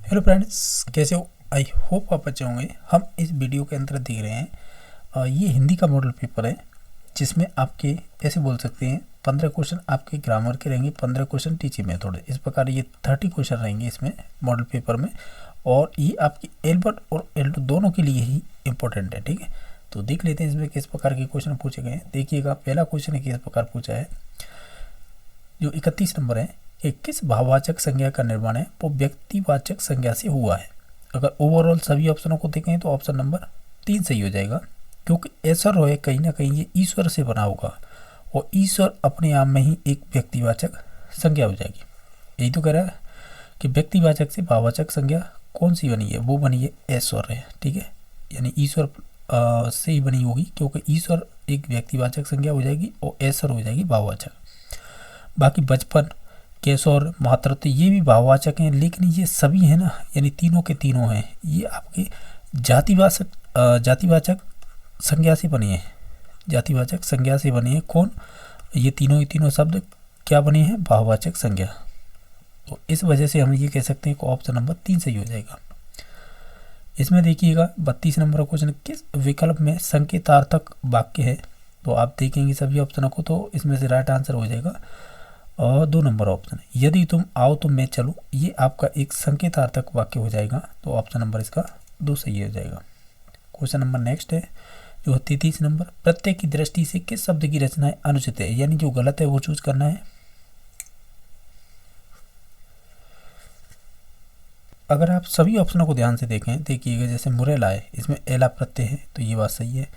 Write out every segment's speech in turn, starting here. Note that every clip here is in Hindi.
हेलो फ्रेंड्स, कैसे हो? आई होप आप अच्छे होंगे। हम इस वीडियो के अंदर देख रहे हैं ये हिंदी का मॉडल पेपर है, जिसमें आपके ऐसे बोल सकते हैं 15 क्वेश्चन आपके ग्रामर के रहेंगे, 15 क्वेश्चन टीचिंग मेथड। इस प्रकार ये 30 क्वेश्चन रहेंगे इसमें मॉडल पेपर में, और ये आपकी L1 और L2 दोनों के लिए ही इम्पोर्टेंट है। ठीक है, तो देख लेते हैं इसमें किस प्रकार के क्वेश्चन पूछे गए हैं। देखिएगा, पहला क्वेश्चन किस प्रकार पूछा है, जो 31 नंबर है कि किस भाववाचक संज्ञा का निर्माण है वो व्यक्तिवाचक संज्ञा से हुआ है। अगर ओवरऑल सभी ऑप्शनों को देखें तो ऑप्शन नंबर 3 सही हो जाएगा, क्योंकि ऐसा रोए कहीं ना कहीं ये ईश्वर से बना होगा, और ईश्वर अपने आप में ही एक व्यक्तिवाचक संज्ञा हो जाएगी। यही तो कह रहा है कि व्यक्तिवाचक से भाववाचक संज्ञा कौन सी बनी है, वो बनी है ऐश्वर्य। ठीक है, यानी ईश्वर से ही बनी होगी, क्योंकि ईश्वर एक व्यक्तिवाचक संज्ञा हो जाएगी और ऐश्वर हो जाएगी भाववाचक। बाकी बचपन, केशोर, मातृत्व ये भी भाववाचक हैं, लेकिन ये सभी हैं ना, यानी तीनों के तीनों हैं, ये आपके जातिवाचक संज्ञा से बनी है। जातिवाचक संज्ञा से बनी है कौन? ये तीनों ही तीनों शब्द क्या बने हैं? भाववाचक संज्ञा। तो इस वजह से हम ये कह सकते हैं कि ऑप्शन नंबर 3 सही हो जाएगा। इसमें देखिएगा 32 नंबर क्वेश्चन, किस विकल्प में संकेतार्थक वाक्य है? तो आप देखेंगे सभी ऑप्शनों को, तो इसमें से राइट आंसर हो जाएगा और 2 नंबर ऑप्शन है, यदि तुम आओ तो मैं चलूँ। ये आपका एक संकेतार्थक वाक्य हो जाएगा, तो ऑप्शन नंबर इसका 2 सही हो जाएगा। क्वेश्चन नंबर नेक्स्ट है जो 33 नंबर, प्रत्यय की दृष्टि से किस शब्द की रचना अनुचित है? यानी जो गलत है वो चूज करना है। अगर आप सभी ऑप्शनों को ध्यान से देखें, देखिएगा जैसे मुरेला है, इसमें एला प्रत्यय है, तो ये बात सही है।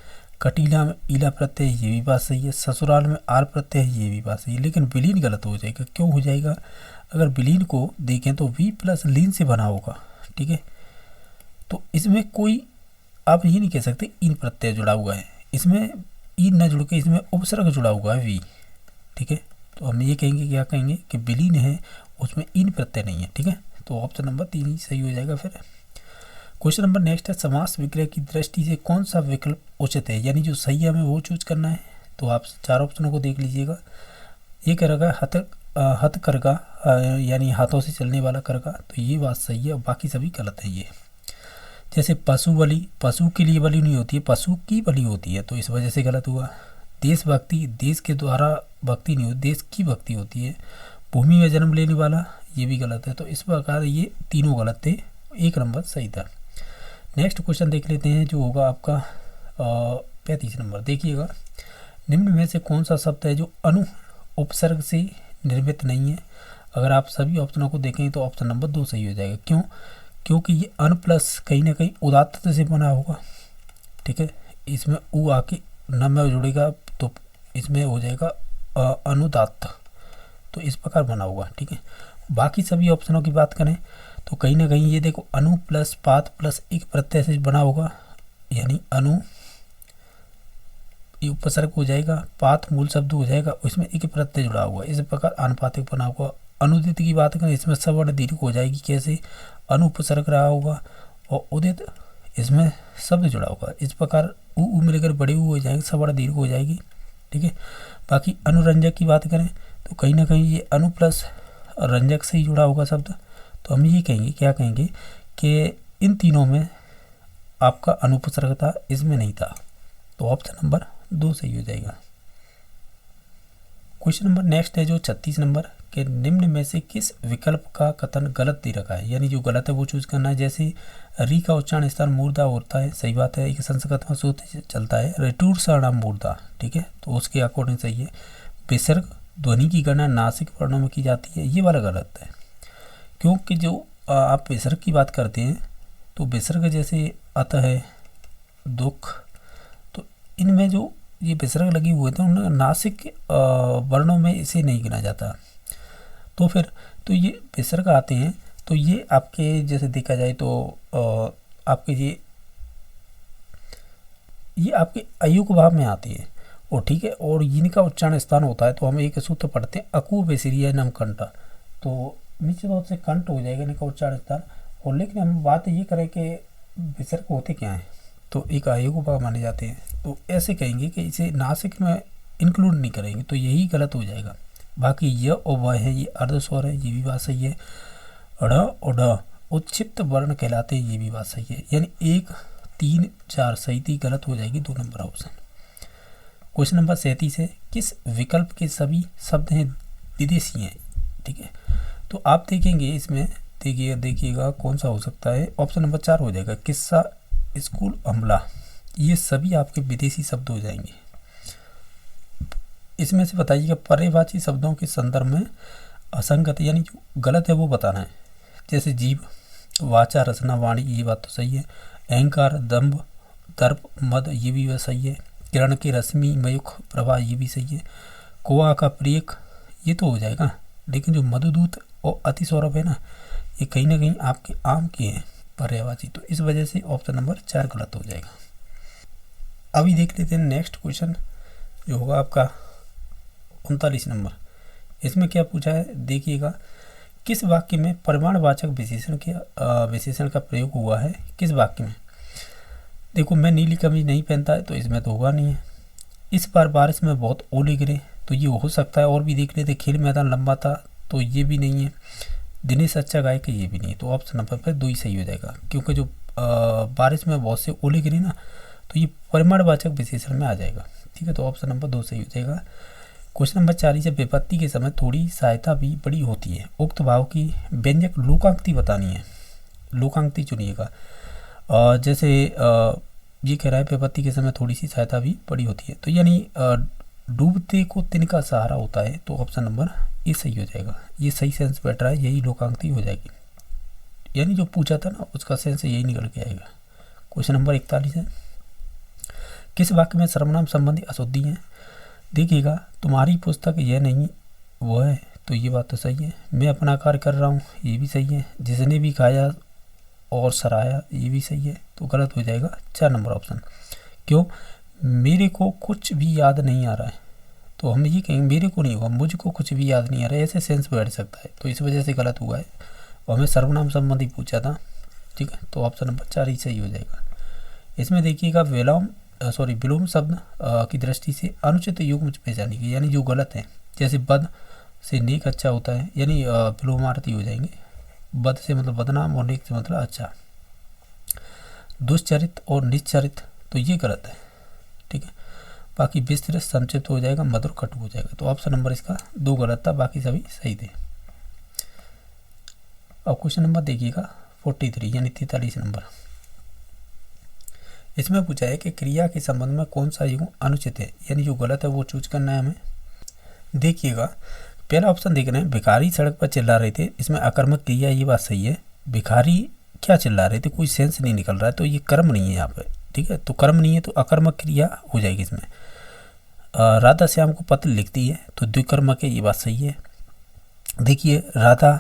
कटीला में ईला प्रत्यय है, ये भी बात सही है। ससुराल में आर प्रत्यय है, ये भी बात सही है। लेकिन विलीन गलत हो जाएगा। क्यों हो जाएगा? अगर विलीन को देखें तो वी प्लस लीन से बना होगा। ठीक है, तो इसमें कोई आप ये नहीं कह सकते इन प्रत्यय जुड़ा हुआ है, इसमें इन न जुड़ के इसमें उपसर्ग जुड़ा हुआ है वी। ठीक है, तो हम ये कहेंगे, क्या कहेंगे कि विलीन है, उसमें इन प्रत्यय नहीं है। ठीक है, तो ऑप्शन नंबर 3 ही सही हो जाएगा। फिर क्वेश्चन नंबर नेक्स्ट है, समास विग्रह की दृष्टि से कौन सा विकल्प उचित है? यानी जो सही है हमें वो चूज करना है। तो आप 4 ऑप्शनों को देख लीजिएगा। ये करेगा हथ करगा, यानी हाथों से चलने वाला करगा, तो ये बात सही है, और बाकी सभी गलत है। ये जैसे पशु बलि, पशु के लिए बलि नहीं होती है, पशु की बलि होती है, तो इस वजह से गलत हुआ। देशभक्ति, देश के द्वारा भक्ति नहीं होती, देश की भक्ति होती है। भूमि में जन्म लेने वाला, ये भी गलत है। तो इस प्रकार ये तीनों गलत थे, 1 नंबर सही था। नेक्स्ट क्वेश्चन देख लेते हैं, जो होगा आपका 35 नंबर। देखिएगा, निम्न में से कौन सा शब्द है जो अनु उपसर्ग से निर्मित नहीं है? अगर आप सभी ऑप्शनों को देखें तो ऑप्शन नंबर 2 सही हो जाएगा। क्यों? क्योंकि ये अन प्लस कहीं ना कहीं उदात्त से बना होगा। ठीक है, इसमें उ आके न में जुड़ेगा, तो इसमें हो जाएगा अनुदात्त, तो इस प्रकार बना होगा। ठीक है, बाकी सभी ऑप्शनों की बात करें तो कहीं ना कहीं ये देखो अनु प्लस पात प्लस एक प्रत्यय से बना होगा, यानी अनु ये उपसर्ग हो जाएगा, पात मूल शब्द हो जाएगा, उसमें एक प्रत्यय जुड़ा हुआ, इस प्रकार अनुपातिक बना होगा। अनुदित की बात करें, इसमें सवर्ण दीर्घ हो जाएगी, कैसे? अनु उपसर्ग रहा होगा, और उदित इसमें शब्द जुड़ा होगा, इस प्रकार उ मिलकर बड़े हो जाएंगे, सवर्ण दीर्घ हो जाएगी। ठीक है, बाकी अनुरंजक की बात करें तो कहीं ना कहीं ये अनु प्लस रंजक से ही जुड़ा होगा शब्द, तो हम ये कहेंगे, क्या कहेंगे कि इन तीनों में आपका अनुपसर्ग था, इसमें नहीं था, तो ऑप्शन नंबर 2 सही हो जाएगा। क्वेश्चन नंबर नेक्स्ट है जो 36 नंबर के, निम्न में से किस विकल्प का कथन गलत दे रखा है? यानी जो गलत है वो चूज करना है। जैसे री का उच्चारण स्थान मूर्धा होता है, सही बात है, एक संस्कृत में सूत्र चलता है रिटूर सर्णाम मूर्धा। ठीक है, तो उसके अकॉर्डिंग सही है। विसर्ग ध्वनि की गणना नासिक वर्णों में की जाती है, ये वाला गलत है, क्योंकि जो आप विसर्ग की बात करते हैं तो विसर्ग जैसे अत है, दुख, तो इनमें जो ये विसर्ग लगे हुए थे उन नासिक वर्णों में इसे नहीं गिना जाता। तो फिर तो ये विसर्ग आते हैं, तो ये आपके जैसे देखा जाए तो आपके ये आपके अयुग भाव में आते हैं, और ठीक है, और इनका उच्चारण स्थान होता है, तो हम एक सूत्र पढ़ते हैं अकू बेसिरिया नम कंठा, तो निश्चित तौर से कंठ हो जाएगा इनका उच्चारण स्थान। और लेकिन हम बात ये करें कि विसर्ग होते क्या हैं, तो एक अयुग भाव माने जाते हैं, तो ऐसे कहेंगे कि इसे नासिक में इंक्लूड नहीं करेंगे, तो यही गलत हो जाएगा। बाकी य और वह है, ये अर्ध स्वर है, ये भी बात सही है। ड़ और ढ उच्छिप्त वर्ण कहलाते हैं, ये भी बात सही है। यानी 1, 3, 4 सही थी, गलत हो जाएगी 2 नंबर ऑप्शन। क्वेश्चन नंबर 37 है, किस विकल्प के सभी शब्द हैं विदेशी हैं? ठीक है, तो आप देखेंगे इसमें, देखिएगा कौन सा हो सकता है। ऑप्शन नंबर 4 हो जाएगा, किस्सा, स्कूल, हमला, ये सभी आपके विदेशी शब्द हो जाएंगे। इसमें से बताइएगा पर्यायवाची शब्दों के संदर्भ में असंगत यानी जो गलत है वो बताना है। जैसे जीव, वाचा, रचना, वाणी, ये बात तो सही है। अहंकार, दंभ, दर्प, मद, ये भी वह सही है। किरण की रश्मि, मयूख, प्रभा, ये भी सही है। कुआ का प्रियक, ये तो हो जाएगा। लेकिन जो मधुदूत और अति सौरभ है ना, ये कहीं ना कहीं आपके आम के हैं पर्यायवाची, तो इस वजह से ऑप्शन नंबर 4 गलत हो जाएगा। अभी देख लेते हैं नेक्स्ट क्वेश्चन जो होगा आपका 39 नंबर। इसमें क्या पूछा है, देखिएगा, किस वाक्य में परिमाणवाचक विशेषण का प्रयोग हुआ है? किस वाक्य में? देखो, मैं नीली कमीज नहीं पहनता है, तो इसमें तो होगा नहीं है। इस बार बारिश में बहुत ओले गिरे, तो ये हो सकता है। और भी देख लेते, खेल मैदान लंबा था, तो ये भी नहीं है। दिनेश अच्छा गायक है, ये भी नहीं है। तो ऑप्शन नंबर पर 2 ही सही हो जाएगा, क्योंकि जो बारिश में बहुत से ओले गिरे ना, तो ये परिमाणवाचक विशेषण में आ जाएगा। ठीक है, तो ऑप्शन नंबर 2 सही हो जाएगा। क्वेश्चन नंबर 40 है, विपत्ति के समय थोड़ी सहायता भी बड़ी होती है। उक्त भाव की व्यंजक लोकांक्ति बतानी है। लोकांक्ति चुनिएगा। जैसे ये कह रहा है विपत्ति के समय थोड़ी सी सहायता भी बड़ी होती है, तो यानी डूबते को तिनका सहारा होता है, तो ऑप्शन नंबर ए सही हो जाएगा। ये सही सेंस बैठ रहा है, यही लोकांक्ति हो जाएगी। यानी जो पूछा था ना, उसका सेंस यही निकल के आएगा। क्वेश्चन नंबर 41 है, किस वाक्य में सर्वनाम संबंधी अशुद्धि है? देखिएगा, तुम्हारी पुस्तक यह नहीं वो है, तो ये बात तो सही है। मैं अपना कार्य कर रहा हूँ, ये भी सही है। जिसने भी खाया और सराहा, ये भी सही है, तो गलत हो जाएगा 4 नंबर ऑप्शन। क्यों? मेरे को कुछ भी याद नहीं आ रहा है, तो हम ये कहेंगे मेरे को नहीं होगा, मुझको कुछ भी याद नहीं आ रहा है, ऐसे सेंस बैठ सकता है, तो इस वजह से गलत हुआ है। और हमें सर्वनाम संबंधी पूछा था। ठीक है, तो ऑप्शन नंबर 4 ही सही हो जाएगा। इसमें देखिएगा, विलोम शब्द की दृष्टि से अनुचित युग्म पहचानिए, यानी जो गलत है। जैसे बद से नेक अच्छा होता है, यानी विलोमार्थी हो जाएंगे। बद से मतलब बदनाम और नेक से मतलब अच्छा। दुष्चरित और निश्चरित, तो ये गलत है। ठीक है, बाकी विस्तृत संक्षिप्त हो जाएगा, मधुर कटु हो जाएगा। तो ऑप्शन नंबर इसका 2 गलत था, बाकी सभी सही थे। अब क्वेश्चन नंबर देखिएगा 43 यानी 43 नंबर। इसमें पूछा है कि क्रिया के संबंध में कौन सा युग्म अनुचित है, यानी जो गलत है वो चूज करना है हमें। देखिएगा, पहला ऑप्शन देख रहे हैं, भिखारी सड़क पर चिल्ला रहे थे, इसमें अकर्मक क्रिया, ये बात सही है। भिखारी क्या चिल्ला रहे थे, कोई सेंस नहीं निकल रहा है, तो ये कर्म नहीं है यहाँ पे। ठीक है, तो कर्म नहीं है, तो अकर्मक क्रिया हो जाएगी इसमें। राधा श्याम को पत्र लिखती है, तो द्विकर्मक है, ये बात सही है। देखिए, राधा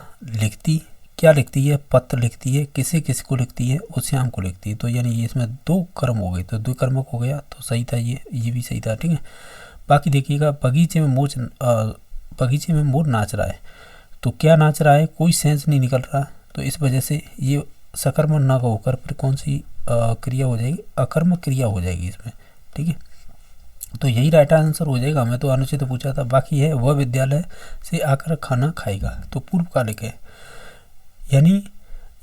क्या लिखती है, पत्र लिखती है, किसे को लिखती है, उस श्याम को लिखती है, तो यानी ये इसमें 2 कर्म हो गए, तो द्विकर्मक हो गया, तो सही था ये भी सही था। ठीक है, बाकी देखिएगा, बगीचे में मोर नाच रहा है, तो क्या नाच रहा है, कोई सेंस नहीं निकल रहा, तो इस वजह से ये सकर्मक न होकर फिर कौन सी क्रिया हो जाएगी, अकर्मक क्रिया हो जाएगी इसमें। ठीक है, तो यही राइट आंसर हो जाएगा। मैं तो अनुचित पूछा था। बाकी है, वह विद्यालय से आकर खाना खाएगा, तो पूर्वकालिक है, यानी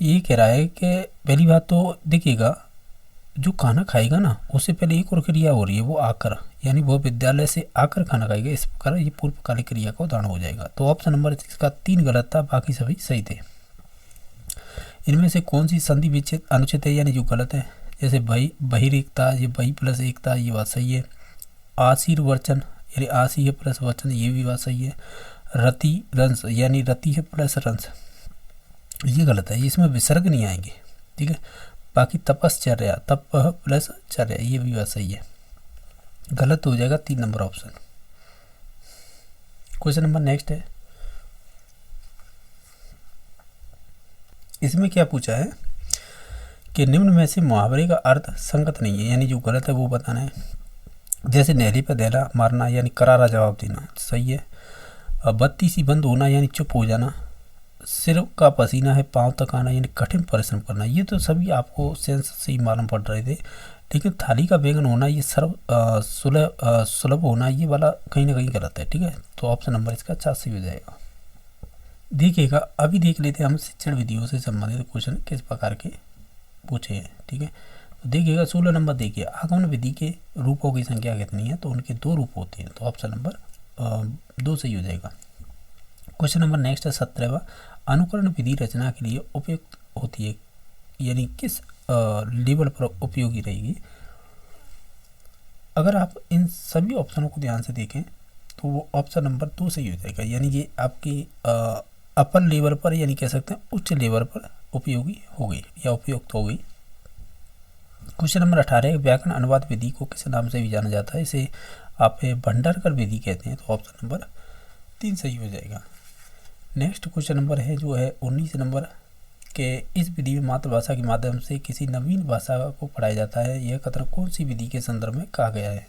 ये कह रहा है कि पहली बात तो देखिएगा, जो खाना खाएगा ना, उससे पहले एक और क्रिया हो रही है, वो आकर, यानी वह विद्यालय से आकर खाना खाएगा, इस प्रकार ये पूर्वकालिक क्रिया का उदाहरण हो जाएगा। तो ऑप्शन नंबर इसका 3 गलत था, बाकी सभी सही थे। इनमें से कौन सी संधि विच्छेद अनुचित है, यानी जो गलत है? जैसे बहिरेकता, ये बही प्लस एकता, ये बात सही है। आशीर्वचन, यानी आशी है प्लस वचन, ये भी बात सही है। रति रंस, यानी रति है प्लस रंस, ये गलत है, इसमें विसर्ग नहीं आएंगे। ठीक है, बाकी तपश्चर्या, तप प्लस चर्या, ये भी बात सही है, गलत हो जाएगा 3 number option. Question number next है, इसमें क्या पूछा है कि निम्न में से मुहावरे का अर्थ संगत नहीं है, यानी जो गलत है वो बताना है। जैसे नहरी पर दहला मारना, यानी करारा जवाब देना, सही है। बत्ती सी बंद होना, यानी चुप हो जाना। सिर का पसीना है पाँव तक आना, यानी कठिन परिश्रम करना, ये तो सभी आपको सेंस से ही मालूम पड़ रहे थे। लेकिन थाली का बैंगन होना, ये सुलभ होना, ये वाला कहीं ना कहीं गलत है। ठीक है, तो ऑप्शन नंबर इसका 4 सही हो जाएगा। देखिएगा अभी देख लेते हैं हम शिक्षण विधियों से संबंधित क्वेश्चन किस प्रकार के पूछे हैं। ठीक है, तो देखिएगा 16 नंबर देखिए, आगमन विधि के रूपों की संख्या कितनी है, तो उनके 2 रूप होते हैं, तो ऑप्शन नंबर 2 सही हो जाएगा। क्वेश्चन नंबर नेक्स्ट है 17वां, अनुकरण विधि रचना के लिए उपयुक्त होती है, यानी किस लेवल पर उपयोगी रहेगी। अगर आप इन सभी ऑप्शनों को ध्यान से देखें तो वो ऑप्शन नंबर 2 सही हो जाएगा, यानी ये आपकी अपर लेवल पर, यानी कह सकते हैं उच्च लेवल पर उपयोगी हो गई या उपयुक्त हो गई। क्वेश्चन नंबर 18, व्याकरण अनुवाद विधि को किस नाम से भी जाना जाता है, इसे आप भंडारकर विधि कहते हैं, तो ऑप्शन नंबर 3 सही हो जाएगा। नेक्स्ट क्वेश्चन नंबर है जो है 19 नंबर के, इस विधि में मातृभाषा के माध्यम से किसी नवीन भाषा को पढ़ाया जाता है, यह कथन कौन सी विधि के संदर्भ में कहा गया है,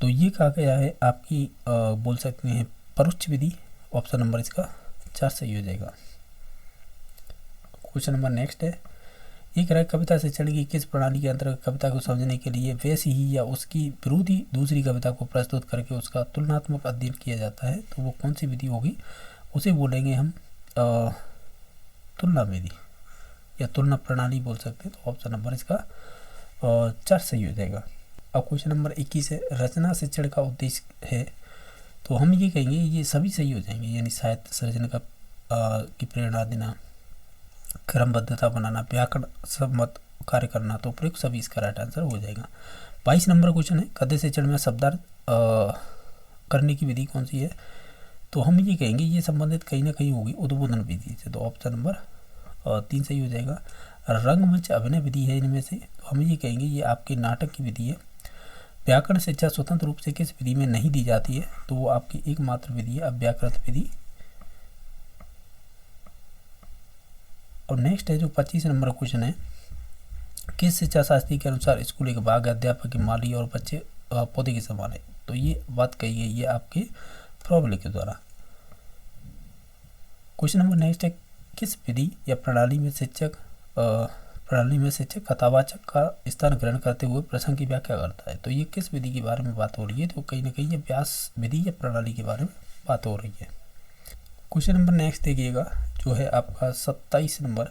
तो ये कहा गया है आपकी बोल सकते हैं परोक्ष विधि, ऑप्शन नंबर इसका 4 सही हो जाएगा। क्वेश्चन नंबर नेक्स्ट है, ये कह रहा है कविता शिक्षण की किस प्रणाली के अंतर्गत कविता को समझने के लिए वैसी ही या उसकी विरोधी दूसरी कविता को प्रस्तुत करके उसका तुलनात्मक अध्ययन किया जाता है, तो वो कौन सी विधि होगी, उसे बोलेंगे हम तुलना विधि या तुलना प्रणाली बोल सकते हैं, तो ऑप्शन नंबर इसका 4 सही हो जाएगा। अब क्वेश्चन नंबर 21 है, रचना शिक्षण का उद्देश्य है, तो हम ये कहेंगे ये सभी सही हो जाएंगे, यानी साहित्य सृजन का की प्रेरणा देना, क्रमबद्धता बनाना, व्याकरण सम्मत कार्य करना, तो प्रयुक्त सभी इसका राइट आंसर हो जाएगा। 22 नंबर क्वेश्चन है, गद्य शिक्षण में शब्दार्थ करने की विधि कौन सी है, तो हम ये कहेंगे ये संबंधित कहीं ना कहीं होगी उद्बोधन विधि से, तो ऑप्शन नंबर 3 सही हो जाएगा। रंगमंच अभिनय विधि है इनमें से, तो हम ये कहेंगे ये आपके नाटक की विधि है। व्याकरण शिक्षा स्वतंत्र रूप से किस विधि में नहीं दी जाती है, तो वो आपकी एकमात्र विधि है अव्याकृत विधि। और नेक्स्ट है जो 25 नंबर क्वेश्चन है, किस शिक्षा शास्त्री के अनुसार स्कूल एक बाग अध्यापक की माली और बच्चे पौधे के समान है, तो ये बात कही गई है आपके फ्रॉबले के द्वारा। क्वेश्चन नंबर नेक्स्ट है, किस विधि या प्रणाली में शिक्षक कथावाचक का स्थान ग्रहण करते हुए प्रसंग की व्याख्या करता है, तो ये किस विधि के बारे में बात हो रही है, तो कहीं ना कहीं ये व्यास विधि या प्रणाली के बारे में बात हो रही है। क्वेश्चन नंबर नेक्स्ट देखिएगा जो है आपका 27 नंबर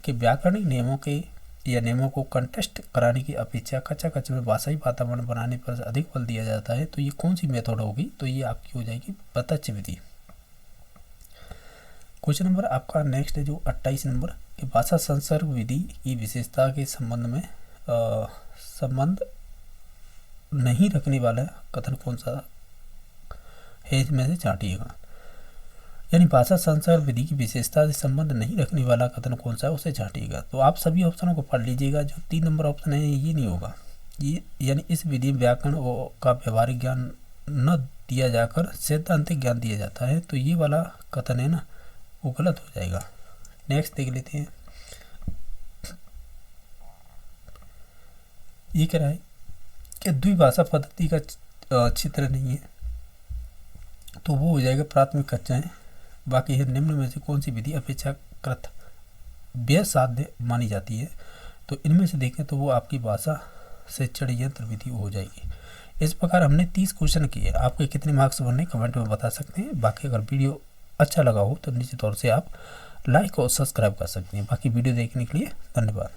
के, व्याकरणिक नियमों के या नियमों को कंटेस्ट कराने की अपेक्षा कच्चा कच्चे में भाषाई वातावरण बनाने पर अधिक बल दिया जाता है, तो ये कौन सी मेथड होगी, तो ये आपकी हो जाएगी प्रत्यक्ष विधि। क्वेश्चन नंबर आपका नेक्स्ट है जो 28 नंबर कि भाषा संसर्ग विधि की विशेषता के संबंध में संबंध नहीं रखने वाला कथन कौन सा है, इसमें से चाटिएगा। यानी भाषा संसर्ग विधि की विशेषता से संबंध नहीं रखने वाला कथन कौन सा है, उसे चाटिएगा। तो आप सभी ऑप्शनों को पढ़ लीजिएगा, जो 3 नंबर ऑप्शन है ये नहीं होगा, ये यानी इस विधि में व्याकरण का व्यवहारिक ज्ञान न दिया जाकर सैद्धांतिक ज्ञान दिया जाता है, तो ये वाला कथन है ना वो गलत हो जाएगा। नेक्स्ट देख लेते हैं, ये कह रहा है कि द्विभाषा पद्धति का चित्र नहीं है, तो वो हो जाएगा प्राथमिक कक्षाएं। बाकी है निम्न में से कौन सी विधि अपेक्षाकृत व्यय साध्य मानी जाती है, तो इनमें से देखें तो वो आपकी भाषा शिक्षण यंत्र विधि हो जाएगी। इस प्रकार हमने 30 क्वेश्चन किए, आपके कितने मार्क्स बनने कमेंट में बता सकते हैं। बाकी अगर वीडियो अच्छा लगा हो तो निश्चित तौर से आप लाइक और सब्सक्राइब कर सकते हैं। बाकी वीडियो देखने के लिए धन्यवाद।